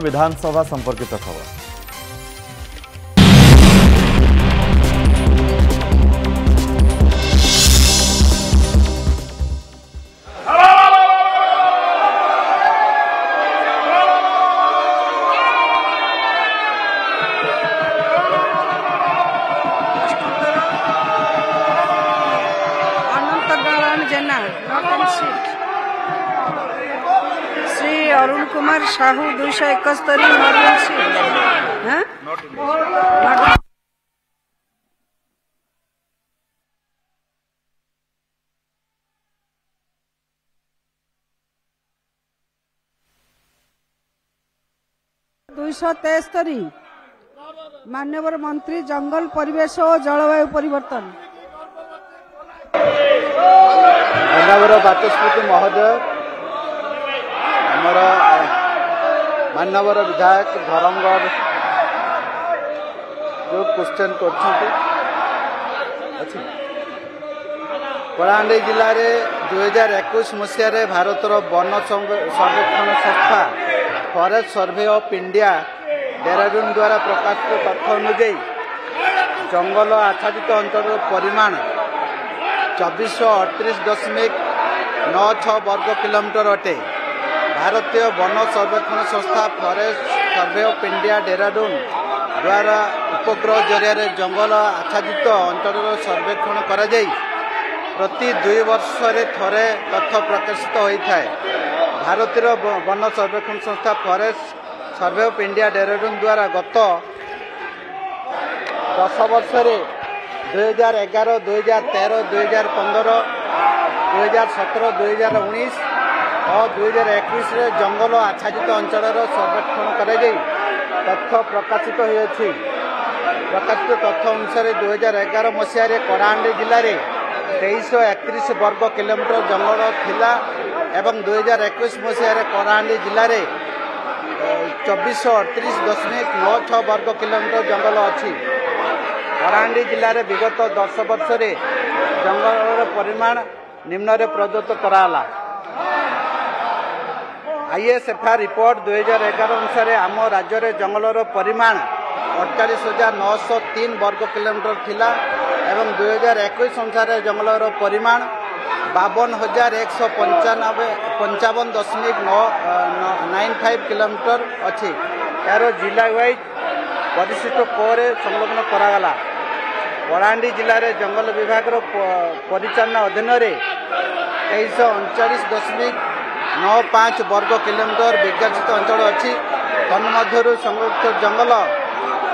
विधानसभा संपर्कित खबर। श्री अरुण कुमार साहू 271 273 माननीय मंत्री जंगल परिवेश और जलवायु परिवर्तन माननीय बाचस्पति महोदय आमर माननीय विधायक धरमगढ़ जो क्वेश्चन कर कलाहांडी जिले में 2021 मसीह भारतर वन सर्वेक्षण संस्था forest survey of India Dehradun द्वारा प्रकाशित तथ्य अनुଯାयी जंगल आच्छादित अंचल परिमाण 2438.96 वर्ग किलोमीटर अटे। भारतीय वन सर्वेक्षण संस्था forest survey of India Dehradun द्वारा उपग्रह जरिया जंगल आच्छादित अंचल सर्वेक्षण करा जाई प्रति 2 वर्ष थरे तथ्य प्रकाशित होता है। भारतीय वन सर्वेक्षण संस्था forest survey of India Dehradun द्वारा गत 10 वर्ष 2011, 2013, 2015, 2017, 2019 और 2021 जंगल आच्छादित अंचल सर्वेक्षण कर तथ्य प्रकाशित होती। प्रकाशित तथ्य अनुसार 2011 मसीह कलाहांडी जिले में 2331 वर्ग किलोमीटर जंगल थिला एवं 2021 मसीह कलाहांडी जिले में 2438.96 वर्ग किलोमीटर जंगल अच्छी। कलाहांडी जिले में विगत 10 वर्ष जंगल परिमाण निम्न प्रदत्त कराला। आईएसएफआर रिपोर्ट 2011 अनुसार आम राज्य में जंगल परिमाण 48,903 वर्ग किलोमीटर थिला एवं 2021 अनुसार जंगल परिमाण 52,155.95 किलोमीटर अच्छी। यार जिला वाइज परिशिष्ट कोरे संलग्न करागला। कलाहांडी जिले में जंगल विभाग परिचालना अधीन 2339.95 वर्ग किलोमीटर विकसित अंचल अच्छी। तन्मध्य संरक्षित जंगल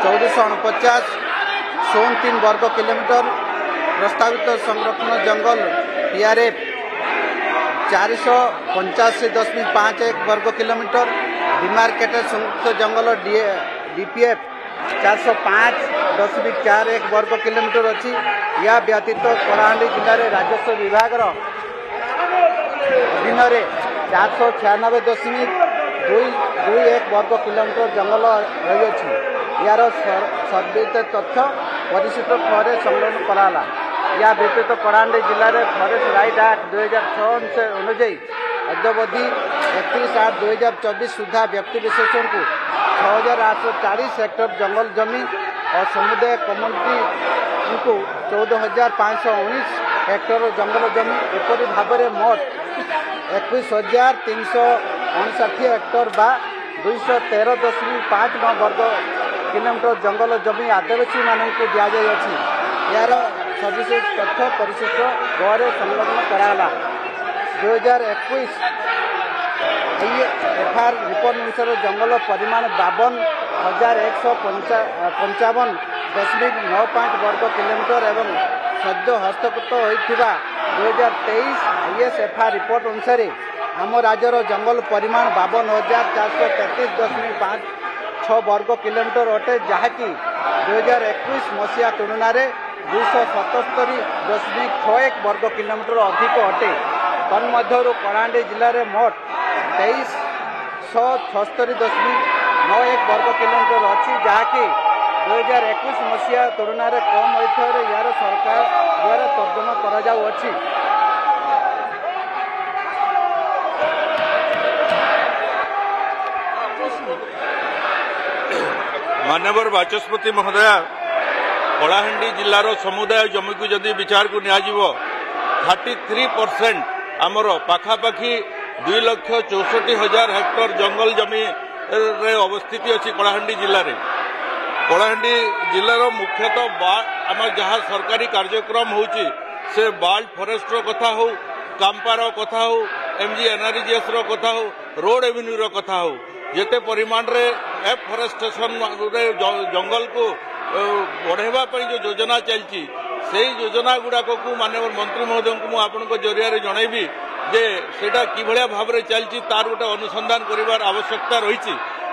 1449 63 वर्ग किलोमीटर, प्रस्तावित संरक्षण जंगल पीआरएफ 485.51 वर्ग किलोमीटर, डिमार्केटेड संरक्षित जंगल डीपीएफ 405.41 वर्ग किलोमीटर अच्छी। या व्यतीत कलाहांडी जिले में राजस्व विभाग अधीन 496.221 वर्ग किलोमीटर जंगल रही। यार सर्वेत तथ्य परिशिष्ट फरे संलग्न कराला। या व्यतीत कलाहांडी जिले में फॉरेस्ट राइट एक्ट 2006 अनुଯାयी अद्यावधि 31/8/2024 सुधा व्यक्ति विशेषों को 6,840 हेक्टर जंगल जमी और समुदाय कम्युनिटी को 14,519 हेक्टर जंगल जमी एपरी भाव में मोट 21,359 हेक्टर बा 213.59 वर्ग किलोमीटर जंगल जमी आदिवासी मानक दि जाइए। यार सविशेष तथ्य परिशिष्ट गए संलग्न कराला। 2021 आईएसएफआर रिपोर्ट अनुसार जंगल परिमाण 52,155.95 वर्ग किलोमीटर एवं सद्य हस्तगत होता 2023 आईएसएफआर रिपोर्ट अनुसार आम राज्यर जंगल परिमाण 52,433.56 वर्ग किलोमीटर अटे, जहाँकि 2021 मसीहा तुलना 277.61 वर्ग किलोमीटर अधिक अटे। तन्मध्य कलाहांडी जिले में मोट 2376.91 वर्ग किलोमीटर अच्छी, जहाँकि 2021 मसीहा तुलना कम होता यार सरकार द्वारा तर्जमा करा जाउछि। माननीय बाचस्पति महोदय कलाहांडी जिलार समुदाय जमी को जदि विचार को निया 33% आमर पाखापाखि 2,64,000 हेक्टर जंगल जमी रे अवस्थित अच्छी कलाहांडी जिले में। कलाहांडी जिलार मुख्यतः आम जहाँ सरकारी कार्यक्रम होची से वाइल्ड फॉरेस्ट कथा हो, कांपार कथा हो, एमजी एनआरजीएस कथा हो, रोड एवेन्यू कथा हो, जेते परिमाण रे एफरेस्टेशन जंगल को बढ़ेवा जो योजना चलती से योजना गुड़ाक को माननीय मंत्री महोदय को आपन जरिया जनइबी जे सेटा किभलिया भाव में चलती तार गोटे अनुसंधान करिवार आवश्यकता रही।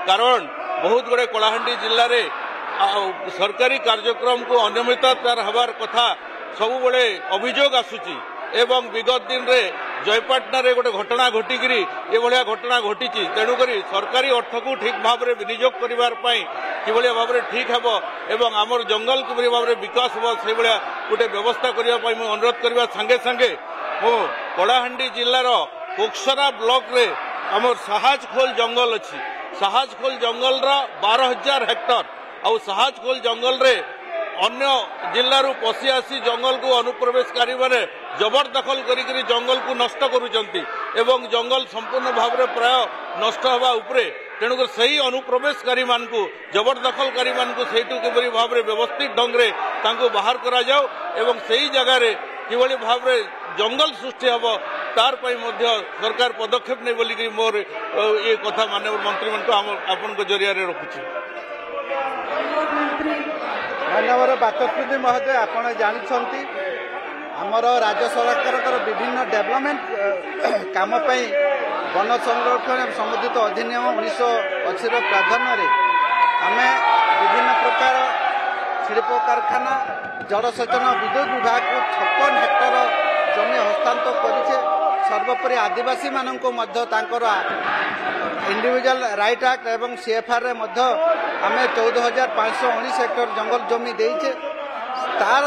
कारण बहुत गुड़े कलाहांडी जिले में सरकारी कार्यक्रम को अनियमितता हबार कथा सबुबले अभियोग आसुची एवं विगत दिन रे जयपाटना रे गोटे घटना घटिकी ये घटना घटी। तेणुक सरकारी अर्थ को ठीक भाव में विनियोग करने कि भाव में ठीक हे एवं आमर जंगल किभली भाव में विकास हो से गोटे व्यवस्था करने अनुरोध करने संगे संगे मो कलाहांडी जिलार कोकसरा ब्लॉक रे आमर साहाजखोल जंगल अच्छी। साहाजखोल जंगल 12,000 हेक्टर आउ साहाजखोल जंगल रे अन्य जिल्लारू पशि आसी जंगल को अनुप्रवेशकारी माने जबरदखल करी जंगल को नष्ट करुचंती एवं जंगल संपूर्ण भाव में प्राय नष्ट हवा उपरे। तेणुकर सही अनुप्रवेशकारी मान को जबरदखलकारी मान को सही किभली भाव में व्यवस्थित ढंग से तांको बाहर करा जाओ एवं सही जगह रे किभली भाव में जंगल सृष्टि हम तार पई मध्य सरकार पदक्षेप नहीं बोलिकी मोर ये कथा माननीय मंत्री मन को आपन जरिया रे रखुची। माननीय बाचस्पति महोदय आपण जानी आमर राज्य सरकार विभिन्न डेवलपमेंट काम वन संरक्षण एवं समुद्रित अधिनियम 1980 प्राधान्य आम विभिन्न प्रकार शिल्प कारखाना जलसेचन विद्युत विभाग को 56 हेक्टर जमी हस्तांतर करें। सर्वोपरि आदिवासी मानक इंडिविजुअल राइट एक्ट एवं सीएफआर रे आम 14,519 हेक्टर जंगल जमी देचे तार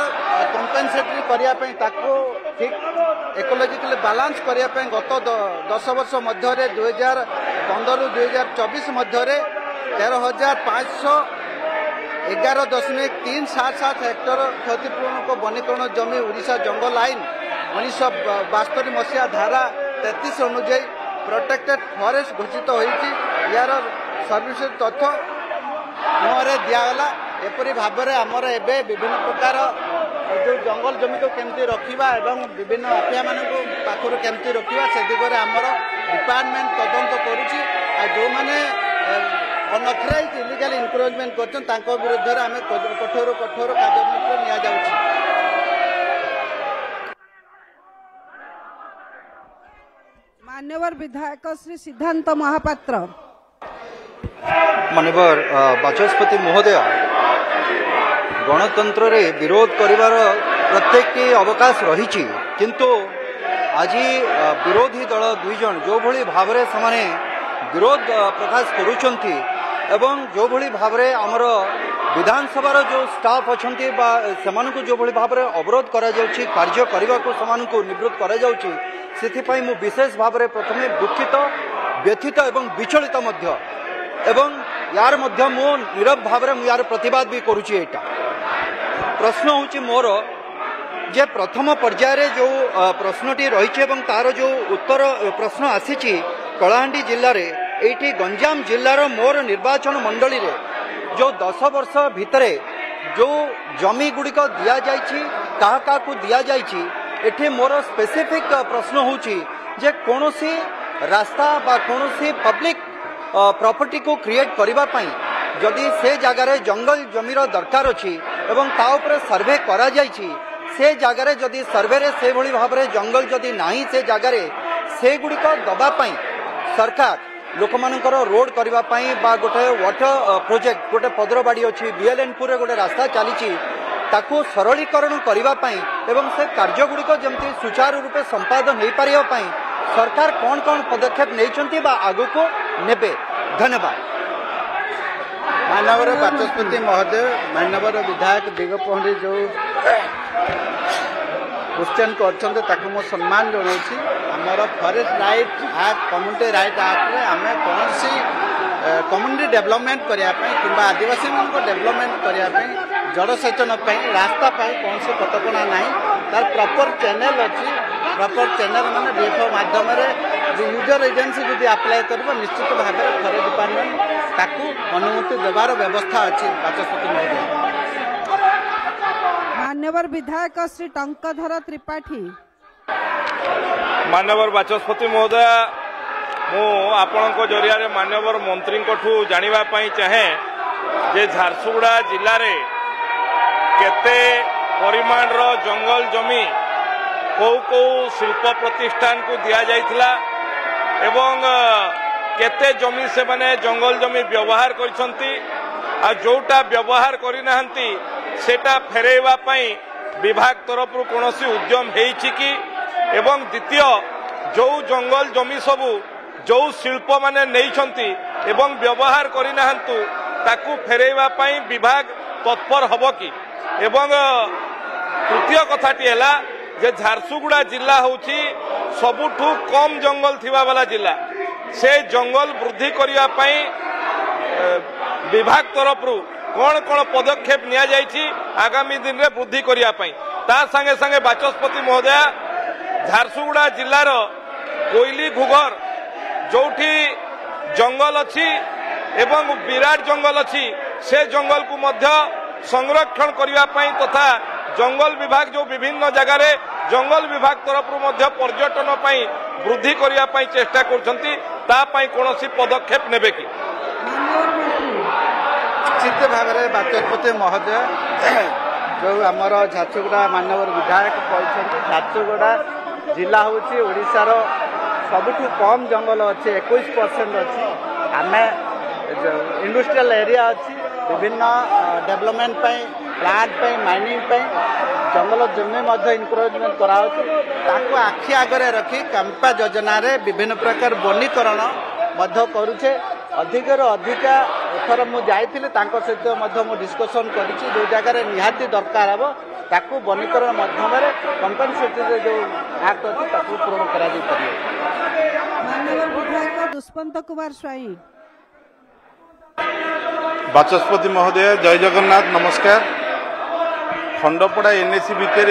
कंपेनसेटरी करने ठीक इकोलॉजिकल बैलेंस करने गत 10 वर्ष मध्य 2015-2024 मध्य 13,511.377 हेक्टर क्षतिपूर्ण को वनीकरण जमी ओडिशा जंगल आईन 1972 मसीहा धारा 33 अनुଯାयी प्रोटेक्टेड फॉरेस्ट घोषित होती। यार सर्विस तथ्य मुहरे दिगला एपरी भाव में आमर एवं विभिन्न प्रकार जो जंगल जमी को केमती रखा एवं विभिन्न माफिया मान पाखर केमती रखा से दिगरे आमर डिपार्टमेंट तदंत करुच्ची। जो मैंने अनअथराइज इलिगल इनक्रोचमेंट कर विरुद्ध में आम कठोर कठोर कार्यानुष्ठान निया जाउछि। मान्यवर विधायक श्री सिद्धांत महापात्र। माननीय बाचस्पति महोदय गणतंत्र रे विरोध करिवार प्रत्येक अवकाश रही किंतु आज विरोधी दल दुई जन जो भली भाव में से विरोध प्रकाश करुचंती एवं जो भली भाव में आमर विधानसभा जो स्टाफ अच्छी से जो भली भाव में अवरोध करा जाउछि कार्य करने को से निवृत्त करा जाउछि से मु विशेष भाव में प्रथमे दुखित व्यथित एवं विचलित मध्य एवं यार मध्य मु नीरव भाव में यार प्रतिवाद भी करुछि। एटा प्रश्न होछि मोर जे प्रथम पर्याय जो प्रश्नटी रही तार जो उत्तर प्रश्न आसी कलाहांडी जिले में एठी गंजाम जिलार मोर निर्वाचन मंडली रे जो 10 वर्ष भितरे जो जमी गुड़िक दिया जाइछि कहा का को दिया जाइछि एठी मोर स्पेसिफिक प्रश्न होछि जे कोनोसी रास्ता बा कोनोसी पब्लिक प्रॉपर्टी को क्रिएट करिबा पई जदि से जगार जंगल जमीर दरकार अछि एवं ता ऊपर सर्वे करा जाइछि से जगार जदि सर्वे रे से भली भाव में जंगल जदि नाही से जगार से गुड़िक दबा पई सरकार लोक मानकर रोड करबा पई बा गोटे वाटर प्रोजेक्ट गोटे पदरबाड़ी अछि बीएलएनपुर रे गोटे रास्ता चलीछि ताकू सरलीकरण करबा पई एवं से कार्य गुड़िक जमती सुचारू रूपे संपादन हो पारिबा पई सरकार कौन कौन पदक्षेप नहीं आगु को नेबे। धन्यवाद। माननीय बाचस्पति महोदय माननीय विधायक दिगपहंडी जो क्वेश्चन कर सम्मान जनाऊँ आमर forest right act community right act रे आम कौन कम्युनिटी डेवलपमेंट करने कि आदिवासी मान डेवलपमेंट करने जलसेचन रास्ता कौन से कटकणा ना तार प्रॉपर चैनल अच्छी प्रॉपर चैनल मान डीएफओ माध्यम जो यूजर एजेंसी जब अप्लाई कर निश्चित भाव में फॉरेस्ट डिपार्टमेंट ताकू अनुमति देवार व्यवस्था अच्छी बाचस्पति महोदय। मान्यवर विधायक श्री टंकधर त्रिपाठी। मान्यवर बाचस्पति महोदय मु आपण जरिया मान्यवर मंत्री जानापी चाहे जे झारसुगुड़ा जिले में केते परिमाण जंगल जमी कौ कौ शिल्प प्रतिष्ठान को दि जाइथिला एवं केते जमी से माने जंगल जमी व्यवहार करछंती आ जोटा व्यवहार करिनाहंती सेटा फेरेवा पई विभाग तरफ कोनोसी उद्यम हेइछि कि एवं द्वितीय जो जंगल जमी सबु जो शिल्प माने नैछंती एवं व्यवहार करिनाहंतु ताकू फेरेवा पई विभाग तत्पर हबो कि एवं तृतीय कथाटी हैला जे झारसुगुड़ा जिला होची सबुठु कम जंगल थिबा वाला जिला से जंगल वृद्धि करिया पई विभाग तरफ कौन कौन पदक्षेप निया जाइछि आगामी दिन रे वृद्धि करिया पई ता संगे संगे बाचस्पति महोदय झारसुगुड़ा जिलार कोइली घुगर जोठी जंगल अच्छी एवं विराट जंगल अच्छी से जंगल को मध्य संरक्षण करिया पई तथा जंगल विभाग जो विभिन्न जगह रे जंगल विभाग तरफ पर्यटन पई वृद्धि करिया पई चेष्टा करछंती ता पई कोनोसी पदक्षेप नेबे कि निश्चित भाव में बाचस्पति महोदय जो आमर झारसुगुड़ा मान्यवर विधायक कहते झारसुगुड़ा जिला हूँ ओडिशार सबुठु कम जंगल अच्छे 21% अच्छी आम इंडस्ट्रियल एरिया अच्छी विभिन्न डेवलपमेंट प्लांट माइनिंग जंगल जमी इनक्रोचमेंट कराऊँ आखि आगे रखी कैंपा योजना रे विभिन्न प्रकार वनीकरण करुचे अधिक अधिका एथर मुझे सहित डिस्कसन कर जो जगार निहाती दरकार हम ताकू वनीकरण माध्यम कंपेनसेटरी जो एक्ट अच्छी पूर्ण कर दुष्मंत कुमार स्वाई। बाचस्पति महोदय जय जगन्नाथ नमस्कार। खंडपड़ा एनएसी भितर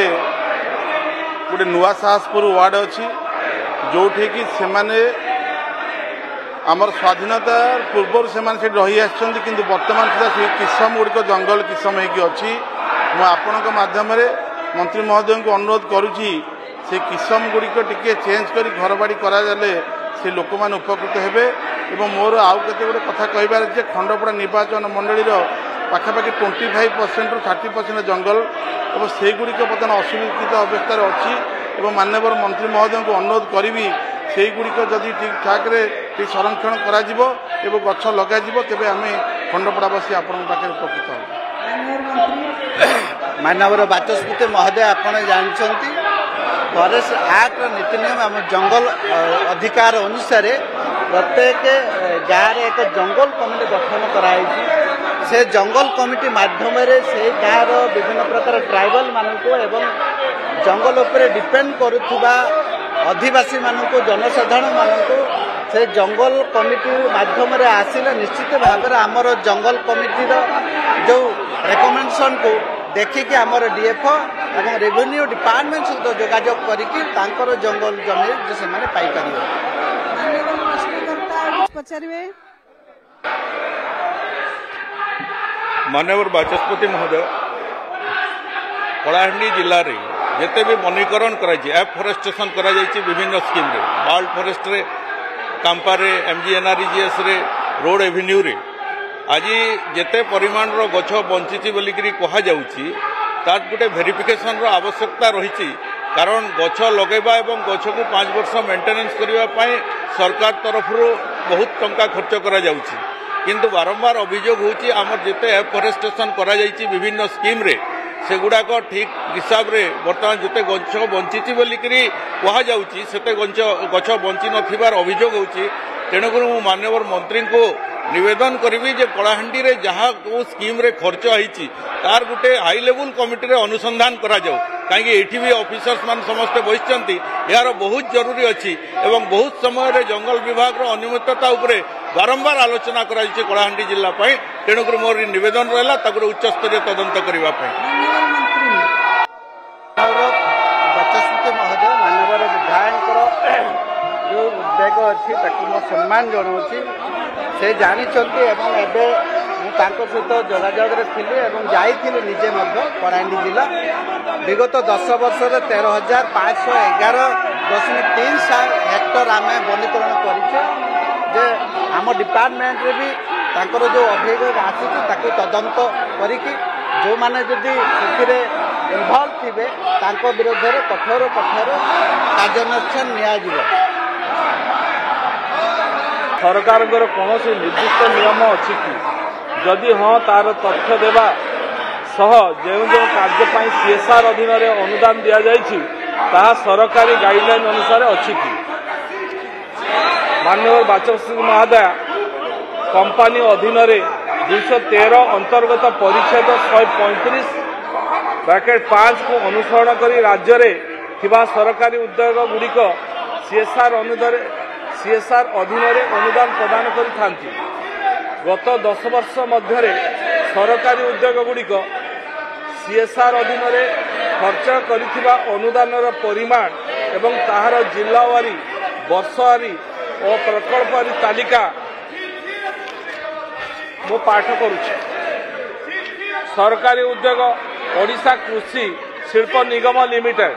गोटे नुआ साहसपुर वार्ड अच्छी जो कि से आमर स्वाधीनता पूर्व से रही आसछन्ति वर्तमान सुधा से किसम गुड़िक जंगल किसम होगी मुझे माध्यम मंत्री महोदय को अनुरोध करुच्ची से किसम गुड़िक टिके चेंज कर घर बाड़ी कराले से लोक मैंने उपकृत हेबे एवं मोर आउ केते गोटे कथा कहबार जे खंडपड़ा निर्वाचन मंडली पाखापाखि 25% ରୁ 30% जंगल और से गुड़िक बर्तमान असुरक्षित अवस्था अच्छी एवं माननीय मंत्री महोदय को अनुरोध करी से गुड़िक जदि ठीक ठाक ठीक संरक्षण करा जिवो एवं गछ लगा जिवो तेबे आमे खंडपड़ावासी आपण पाखे उपकृत हो। माननीय बाचस्पति महोदय आपण जानछंती फॉरेस्ट एक्ट नीति नियम आम जंगल अधिकार अनुसार प्रत्येक गाँव एक जंगल कमिटी गठन कराई से जंगल कमिटी माध्यम से गाँव विभिन्न प्रकार ट्राइबल मानक एवं जंगल उपर डिपेंड करुवा आदिवासी मानक जनसाधारण मानक से जंगल कमिटी माध्यम आसिले निश्चित भाव में आमर जंगल कमिटी जो रेकमेंडेशन को देखिकी आमर डीएफओ और रेवेन्यू डिपार्टमेंट सहित जोगाजोग करके जंगल जमी से माननीय बाचस्पति महोदय कलाहांडी जिले में जिते भी वनीकरण एफरेस्टेशन करा विभिन्न स्कीम रे वाइल्ड फॉरेस्ट रे कांपा रे एमजीएनआरजीएस रे रोड एवेन्यू रे आज जिते परिमाण गछ बंची बोलिकी कह तार गोटे भेरिफिकेशन रो आवश्यकता रही कारण गछ लगेबा एवं गछ को 5 वर्ष मेंटेनेंस करने सरकार तरफ बहुत टंका खर्च करा जाउछि किंतु बारंबार अभियोग होछि आमर जिते एफरेस्टेशन करा जाइछि विभिन्न स्कीम रे सेगुड़ाक ठीक हिसाब रे वर्तमान जिते गछ बंची बोलिकी कह जाउछि सेते गछ बंची नथिबार अभियोग होछि तेणुकर माननीय मंत्री को निवेदन करी जे कलाहांडी रे जहाँ स्कीम रे खर्च होती तार गोटे हाई लेवल कमिटी रे अनुसंधान करा जाऊ कहीं एठी भी ऑफिसर्स मान समस्ते बसिचंती यार बहुत जरूरी अच्छी एवं बहुत समय रे जंगल विभाग रो अनियमितता उपरे बारंबार आलोचना करा जायछि कलाहांडी जिला पई तेणुकर मोर निवेदन रहला ताकर उच्च स्तरीय तदंत करबा पई बाचस्पति महोदय माननीय विधायक जो उद्वेग अच्छी सम्मान जनाऊँगी से जानते सहित जोगाजोग थी जाइली निजे कलाहांडी जिला विगत 10 वर्ष 13,511.3 हेक्टर आम वनीकरण करे आम डिपार्टमेंट भी तांकर जो अभियोग आसी तदंत करिकी जो माने जदि से इनवल्व थे विरोध में कठोर कार्यानुष्ठान नियाजिब सरकार कौन निर्दिष्ट नियम अच्छी कि जदि हाँ तार तथ्य देवा सह जो जो कार्य सीएसआर अधीन अनुदान दि जाइछि ताहा सरकारी गाइडलाइन अनुसार अच्छी कि माननीय बाचस्पति महोदय कंपानी अधीन 213 अंतर्गत परिच्छेद 135(5) को अनुसरण करी राज्य में थिबा सरकारी उद्योग गुड़िक सीएसआर अधीन अनुदान प्रदान करिथांती। गत 10 वर्ष मध्य सरकारी उद्योग गुड़िक सीएसआर अधीन खर्च करिथिबा अनुदानर परिमाण एवं ताहार जिल्लावारी वर्षवारी और प्रकल्पवारी तालिका मु पाठ करुछि। सरकारी उद्योग ओडिशा कृषि शिल्प निगम लिमिटेड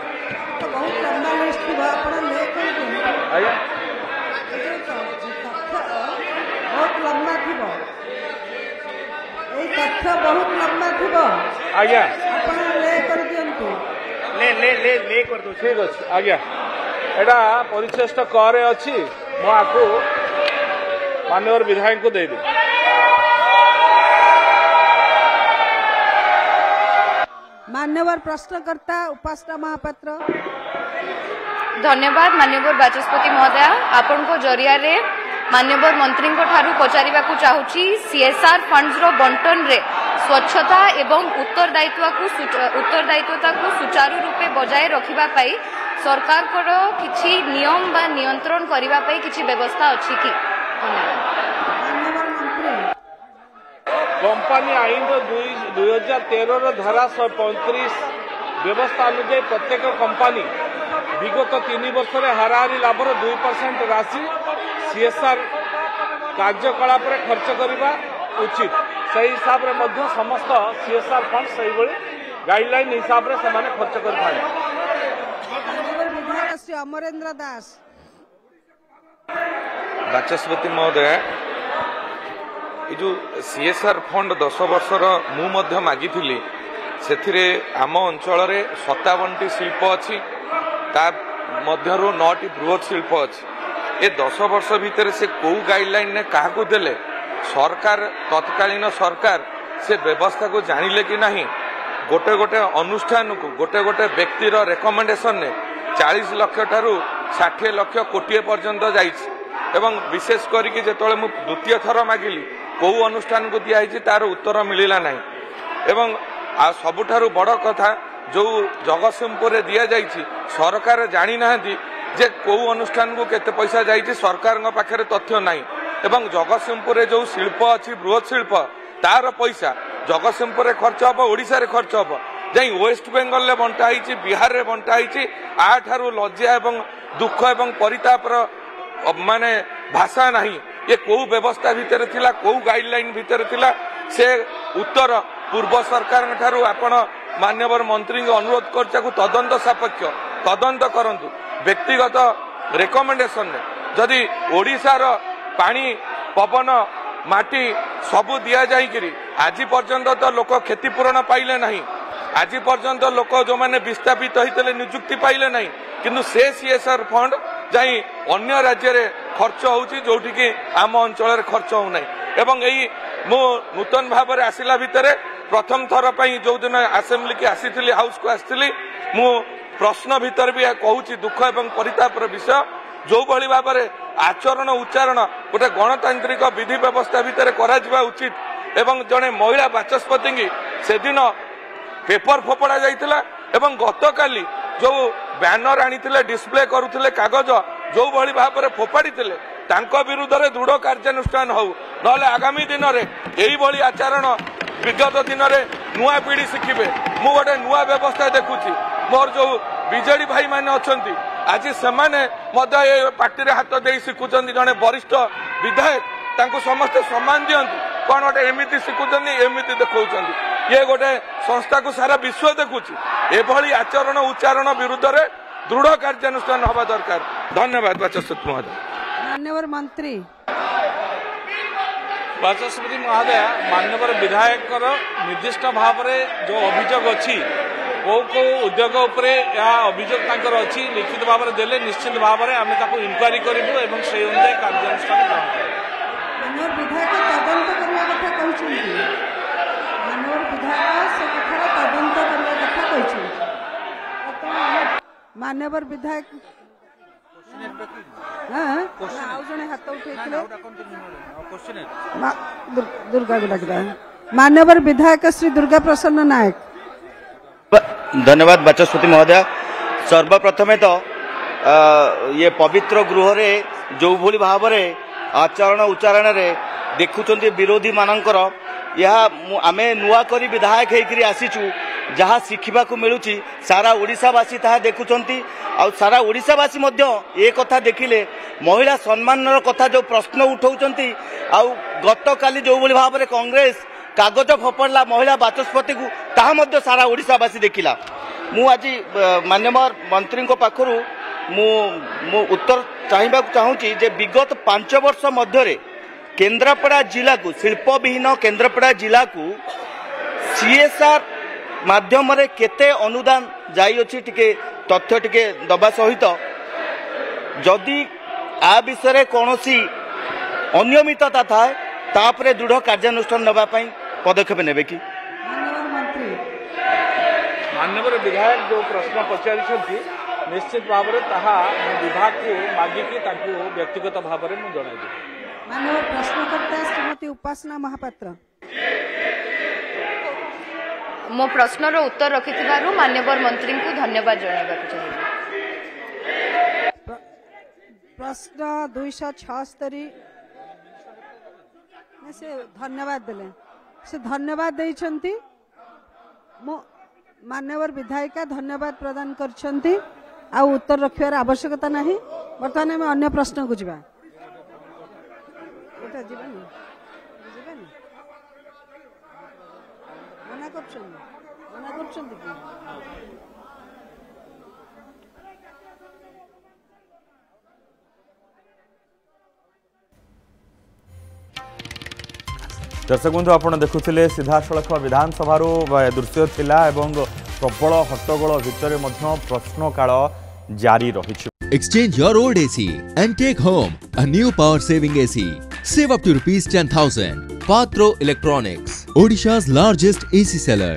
बहुत लंबा थी आज्ञा ले कर दो ठीक अच्छे आज्ञा एटा परिचेष्ट करे अच्छी मुझे माननीय विधायक को देदी। मान्यवर प्रश्नकर्ता उपासना महापात्र धन्यवाद। माननीय बाचस्पति महोदय आपण को जरिया रे माननीय मंत्री ठारू पचारिबाकू चाहूची सीएसआर फंड्स रो बंटन रे स्वच्छता एवं उत्तरदायित्वता को सुचारू रूपे बजाय रखिबा पाई सरकार को किछि नियम बा नियंत्रण करिबा पाई किछि व्यवस्था अछि कि? कंपनी आईन 2013 धारा 135 व्यवस्था अनुसार प्रत्येक कंपनी विगत 3 वर्ष हाराहारी लाभर 2% राशि सीएसआर कार्यकलाप खर्च करने उचित से हिसाब रे समस्त सीएसआर फंड से गाइडलाइन हिसाब रे से खर्च कर अमरेंद्र दास बाचस्पति महोदय जो सीएसआर फंड 10 वर्षर मु मागी से आम अंचल 57टी शिल्प अच्छी तार 9टी बृहत शिल्प अच्छी ए 10 वर्ष भितर से कौ गाइडलाइन ने क्या देले सरकार तत्कालीन सरकार से व्यवस्था को जानिले कि नहीं गोटे गोटे अनुष्ठान को गोटे गोटे व्यक्तिर रेकमेंडेशन ने 40 लाख ठारू 60 लाख कोटी पर्यंत जाइछि एवं विशेष करके जेतले मु द्वितीय थर मागिली कौ अनुष्ठान को दिखाई तार उत्तर मिलला नहीं एवं आ सबुठारू बड़ कथा जो जगतसिंहपुर दि जाइछि सरकार जानी नाहंती जे कौ अनुष्ठान को केते पैसा जाइछि सरकार पाखे तथ्य नहीं एवं जगतसिंहपुर जो शिल्प अच्छी बृहत शिल्प तार पैसा जगतसिंहपुर खर्च हम ओडिशा रे खर्च हम जाई वेस्ट बेंगल रे बंटा होइछि बिहार रे बंटा होइछि आठारू लज्जा एवं दुख एवं परितापर माने भाषा नहीं ये कौ व्यवस्था भितर थिला कौ गाइडलाइन भितर थिला से उत्तर पूर्व सरकार ठारू आपण माननीय मंत्री अनुरोध कर तदंत सापेक्ष तदंत करंतु व्यक्तिगत रेकमेंडेशन ने जदि ओडिशार पानी पवन माटी सबू दि जाइकरी आज पर्यंत तो लोक क्षतिपूरण पाइले नहीं आज पर्यंत लोक जो माने विस्थापित होते नियुक्ति पाइले नहीं किंतु से सीएसआर फंड जाई अन्य राज्य रे खर्च होउची जोठी कि आम अंचल खर्च हो नहीं एवं यही मु नूतन भाव में आसला भितर प्रथम थर जो दिन असेंबली की आसी हाउस को आसी मु प्रश्न भितर भी कहूँ दुख एवं परितापर विषय जो भली भाव में आचरण उच्चारण गोटे गणतांत्रिक विधि व्यवस्था भितर करा उचित एवं जड़े महिला बाचस्पति की से दिन पेपर फोपड़ा जाइतिला एवं गतकाली जो बैनर आनी डिस्प्ले करुले कागज जो भली भाव में फोपाड़ी तांको विरुद्ध में दृढ़ कार्यानुष्ठान हो ना आगामी दिन में यही आचरण विगत दिन में नुआ पीढ़ी शिखिबे मु गोटे नुआ व्यवस्था देखुची मोर जो बीजेडी भाई माने अच्छी आज से पार्टी हाथ दे शिखुंट जड़े वरिष्ठ विधायक तांको समस्ते सम्मान दियंती कौन गोटे एमती शिखुंट एमती देखा ये गोटे संस्था को सारा विश्व देखुची एभली आचरण उच्चारण विरुद्ध में दृढ़ कार्यानुष्ठान हवा दरकार। धन्यवाद बाचस्पति महोदय। मान्यवर मंत्री बाचस्पति महोदय मान्यवर विधायक निर्दिष्ट भाव में जो अभियोग अच्छी कौ कौ उद्योग उपरे या अभियोग तांकर अच्छी लिखित भाव में देले निश्चित भाव में आम इनक्वारी करूँ और से अनुसार कार्यानुष्ठान ग्रहण मान्यवर विधायक तदंत करने कथा कहते मान्यवर विधायक से कथा तदंत करने कथा कहते मान्यवर विधायक जड़े हाथ उठे दुर्गा को लगता है मान्यवर विधायक श्री दुर्गा प्रसन्न नायक। धन्यवाद बाचस्पति महोदय। सर्वप्रथमे तो ये पवित्र गृह रे जो भली भाव में आचरण उच्चारण रे देखुंट विरोधी मानकर यह आमे नुआ करी विधायक होकर आसीचु जहाँ शिखा मिलूँ सारा ओडिशावासी ताहा देखुंट आ सारा ओडिशावासी ए कथा देखिले महिला सम्मान कथा जो प्रश्न उठाउछंती आ गत काली जो भली भाव में कांग्रेस कागज फोपड़ला महिला बाचस्पति को ताहा मध्य सारा ओडिशावासी देखिला। मु आज मान्यवर मंत्री पाखरु मु उत्तर चाहिबा चाहूची जे विगत 5 वर्ष मध्य केन्द्रापड़ा जिला को शिल्पविहीन केन्द्रापड़ा जिला को सीएसआर माध्यम रे केते अनुदान जाई अछि टिके तथ्य टिके दबा सहित जदि आ विषय कौनसी अनियमितता थाए तापरे दृढ़ कार्यानुष्ठान नबा पई पदक्षेप नेबे कि। मान्यवर विधायक जो प्रश्न पचारि निश्चित भाव में ताहा विभाग को मागिकी व्यक्तिगत भाव में मुझे जन माननीय प्रश्नकर्ता श्रीमती उपासना महापात्र मो प्रश्नर उत्तर रखिथिबारु मान्यवर मंत्री को धन्यवाद जणाइबाक चाहिए। प्रश्न 276 से धन्यवाद देले से धन्यवाद देइछंती मो मान्यवर विधायिका धन्यवाद प्रदान करछंती आ उत्तर रखिबार आवश्यकता नाही। वर्तमान में अन्य प्रश्न को जिबा मना करछन दर्शक बंधु आप देखुले सीधा सड़क विधानसभा दृश्य थिला एवं प्रबल हट्टगोल भितर प्रश्न काल जारी रही। Exchange your old AC and take home a new power saving AC. Save up to ₹10,000. Patro Electronics, Odisha's largest AC seller.